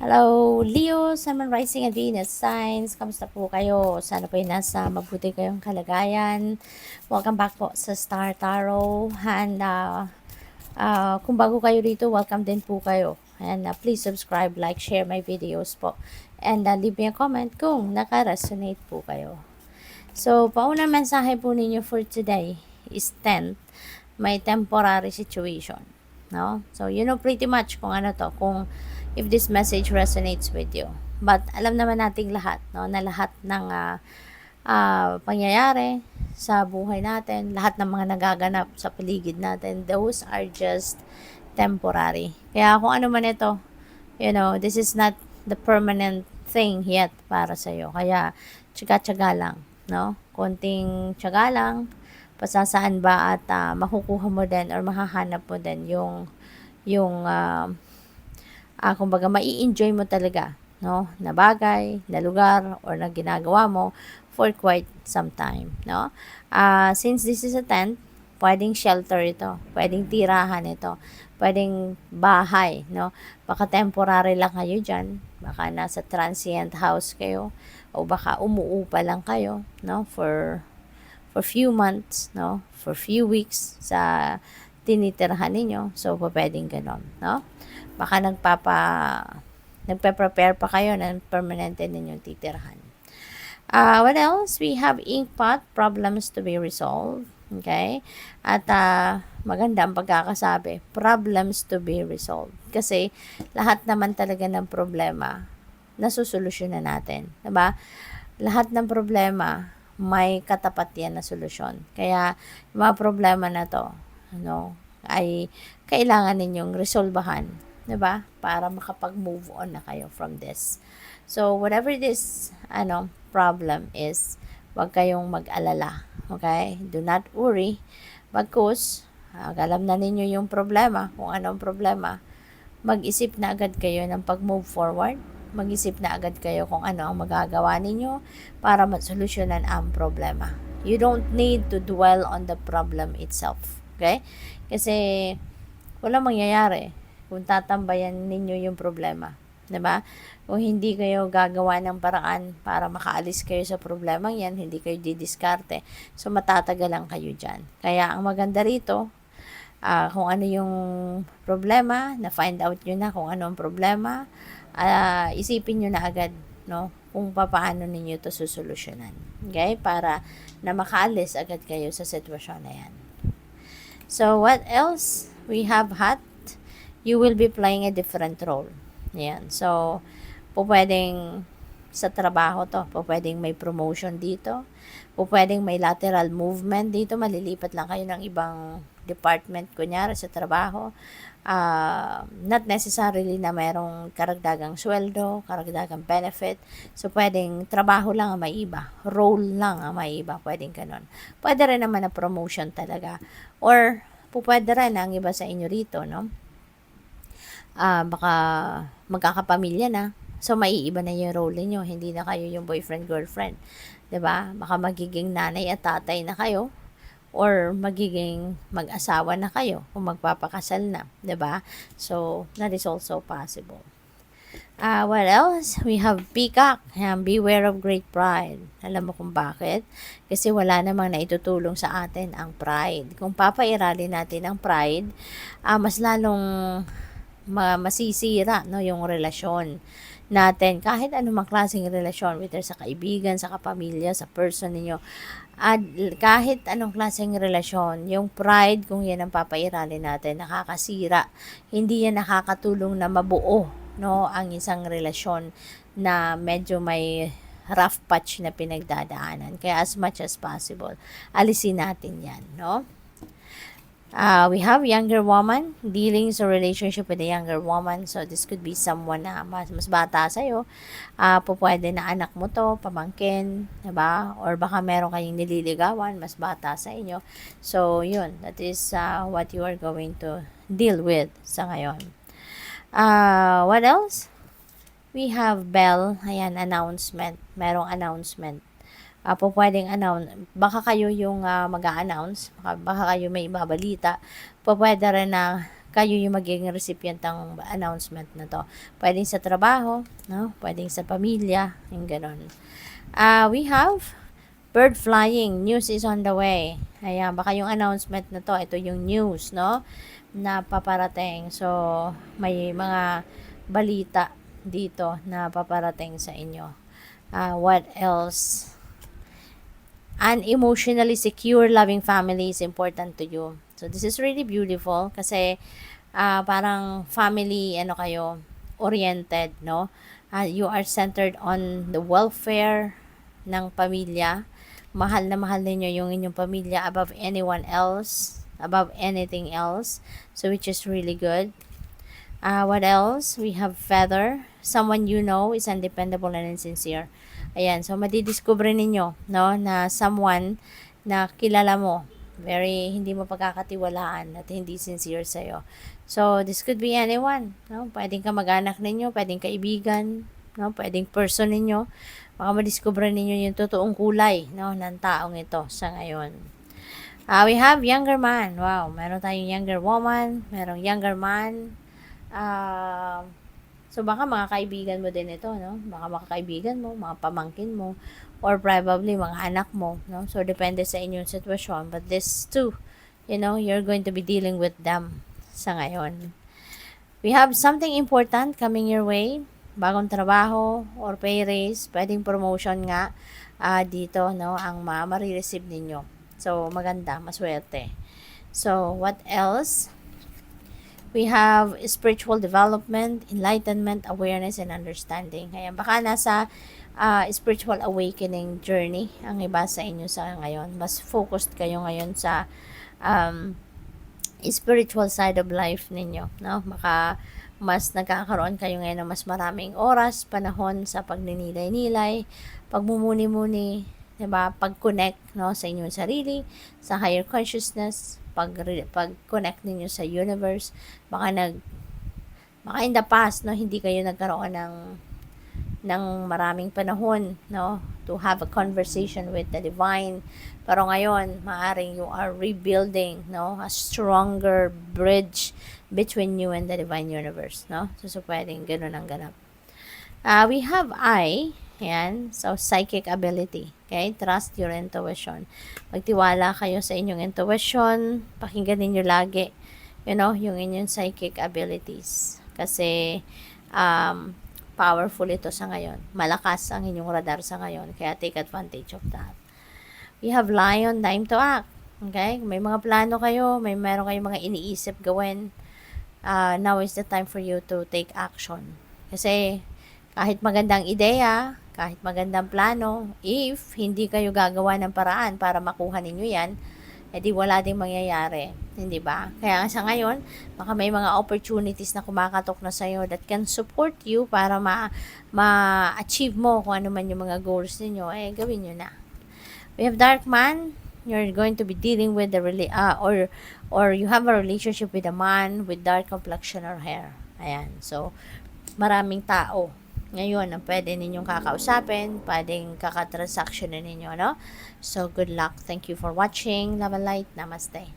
Hello, Leo, Sun, Rising and Venus signs. Kamusta po kayo? Sana po ay nasa mabuti kayong kalagayan. Welcome back po sa Star Tarot. And kung bago kayo rito, welcome din po kayo. And please subscribe, like, share my videos po. And leave me a comment kung naka-resonate po kayo. So, paunang mensahe po ninyo for today is 10th. May temporary situation. No? So, you know pretty much kung ano to, kung if this message resonates with you. But alam naman nating lahat, no, na lahat ng pangyayari sa buhay natin, lahat ng mga nagaganap sa paligid natin, those are just temporary. Kaya kung ano man ito, you know, this is not the permanent thing yet para sa iyo. Kaya tiyaga-tiyaga lang, no? Konting tiyaga lang, pasasaan ba at makukuha mo din or mahahanap mo din yung kumbaga mai-enjoy mo talaga, no, na bagay, na lugar, or na ginagawa mo for quite some time, no. Since this is a tent, pwedeng shelter ito, pwedeng tirahan ito, pwedeng bahay, no. Baka temporary lang kayo dyan, baka nasa transient house kayo, o baka umuupa lang kayo, no, for few months, no, for few weeks sa tinitirhan ninyo. So, pwedeng ganon, no? Baka nagpe-prepare pa kayo ng permanente ninyong titirhan. What else? We have ink pot, problems to be resolved. Okay? At maganda ang pagkakasabi, problems to be resolved. Kasi lahat naman talaga ng problema, nasusolusyonan natin. Diba? Lahat ng problema, may katapat yan na solusyon. Kaya, yung mga problema na to, ay kailangan ninyong resolbahan, 'di ba? Para makapag-move on na kayo from this. So, whatever this problem is, wag kayong mag-alala. Okay? Do not worry. Bagkus, alam na ninyo yung problema, kung anong problema, mag-isip na agad kayo ng pag-move forward. Mag-isip na agad kayo kung ano ang magagawa ninyo para masolusyonan ang problema. You don't need to dwell on the problem itself. Okay? Kasi walang mangyayari kung tatambayan ninyo yung problema. 'Di ba? Kung hindi kayo gagawa ng paraan para makaalis kayo sa problemang yan, hindi kayo didiskarte, so matatagalan kayo dyan. Kaya ang maganda rito, kung ano yung problema, na-find out nyo na kung ano ang problema, isipin nyo na agad, no, kung paano ninyo ito susolusyonan. Okay? Para na makaalis agad kayo sa sitwasyon na yan. So, what else? We have hot. You will be playing a different role. Yan. So, pwedeng sa trabaho to, pwedeng may promotion dito, pwedeng may lateral movement dito, malilipat lang kayo ng ibang department, kunyari sa trabaho. Not necessarily na mayroong karagdagang sweldo, karagdagang benefit. So, pwedeng trabaho lang ang maiba, role lang ang maiba, pwedeng ganun. Pwede rin naman na promotion talaga. Or, pwede rin ang iba sa inyo rito, no? Baka magkakapamilya na. So, maiiba na yung role niyo. Hindi na kayo yung boyfriend, girlfriend. 'Di ba? Baka magiging nanay at tatay na kayo. Or magiging mag-asawa na kayo kung magpapakasal na. 'Di ba? So, that is also possible. What else? We have peacock. Beware of great pride. Alam mo kung bakit? Kasi wala namang naitutulong sa atin ang pride. Kung papairali natin ang pride, mas lalong masisira, no, yung relasyon natin. Kahit anumang klaseng relasyon, whether sa kaibigan, sa kapamilya, sa person ninyo, at kahit anong klaseng relasyon, yung pride, kung yan ang papairali natin, nakakasira. Hindi yan nakakatulong na mabuo, no, ang isang relasyon na medyo may rough patch na pinagdadaanan. Kaya as much as possible, alisin natin yan, no? We have younger woman, dealings or relationship with a younger woman. So, this could be someone na mas bata sa'yo. Pwede na anak mo to, pamangkin, diba? Or baka meron kayong nililigawan, mas bata sa inyo. So, yun. That is what you are going to deal with sa ngayon. What else? We have bell. Ayan, announcement. Merong announcement. Pwedeng baka kayo yung mag-a-announce, baka kayo may ibabalita, pwede rin na kayo yung magiging recipient ng announcement na to. Pwedeng sa trabaho, no? Pwedeng sa pamilya, yung ganun. We have bird flying, news is on the way. Ayan, baka yung announcement na to, ito yung news, no? Na paparating. So, may mga balita dito na paparating sa inyo. What else? An emotionally secure, loving family is important to you. So, this is really beautiful kasi parang family, kayo, oriented, no? You are centered on the welfare ng pamilya. Mahal na mahal ninyo yung inyong pamilya above anyone else, above anything else. So, which is really good. What else? We have feather. Someone you know is undependable and insincere. Ayan, so madidiscover ninyo, no, na someone na kilala mo, very hindi mo pagkakatiwalaan at hindi sincere sa'yo. So, this could be anyone, no? Pwedeng kamag-anak ninyo, pwedeng kaibigan, no? Pwedeng person ninyo. Baka madiscover ninyo yung totoong kulay, no, ng taong ito sa ngayon. We have younger man. Wow, meron tayong younger woman, merong younger man. So, baka mga kaibigan mo din ito, no? Baka mga kaibigan mo, mga pamangkin mo, or probably mga anak mo, no? So, depende sa inyong sitwasyon. But this too, you're going to be dealing with them sa ngayon. We have something important coming your way. Bagong trabaho or pay raise, pwedeng promotion nga dito, no? Ang marireceive ninyo. So, maganda, maswerte. So, what else? We have spiritual development, enlightenment, awareness, and understanding. Kaya baka nasa spiritual awakening journey ang iba sa inyo sa ngayon. Mas focused kayo ngayon sa spiritual side of life ninyo. No? Baka mas nagkakaroon kayo ngayon ng mas maraming oras, panahon sa pagninilay-nilay, pagmumuni-muni, diba? Pag-connect, no, sa inyong sarili, sa higher consciousness, pag-connect ninyo sa universe. Baka in the past, no, hindi kayo nagkaroon ng maraming panahon, no, to have a conversation with the divine. Pero ngayon, maaring you are rebuilding, no, a stronger bridge between you and the divine universe, no. So pwedeng ganun ang ganap. We have yan, so psychic ability. Okay, trust your intuition. Magtiwala kayo sa inyong intuition. Pakinggan ninyo lagi, yung inyong psychic abilities. Kasi, powerful ito sa ngayon. Malakas ang inyong radar sa ngayon. Kaya take advantage of that. We have lion, time to act. Okay, may mga plano kayo, meron kayong mga iniisip gawin. Now is the time for you to take action. Kasi, kahit magandang ideya, kahit magandang plano, if hindi kayo gagawa ng paraan para makuha ninyo yan, edi wala ding mangyayari. Hindi ba? Kaya sa ngayon, baka may mga opportunities na kumakatok na sa'yo that can support you para ma-achieve mo kung ano man yung mga goals ninyo, gawin nyo na. We have dark man. You're going to be dealing with or you have a relationship with a man with dark complexion or hair. Ayan. So, maraming tao ngayon ang pwede ninyong kakausapin, pwedeng kakatransaction na ninyo, no? So, good luck. Thank you for watching. Love and light. Namaste.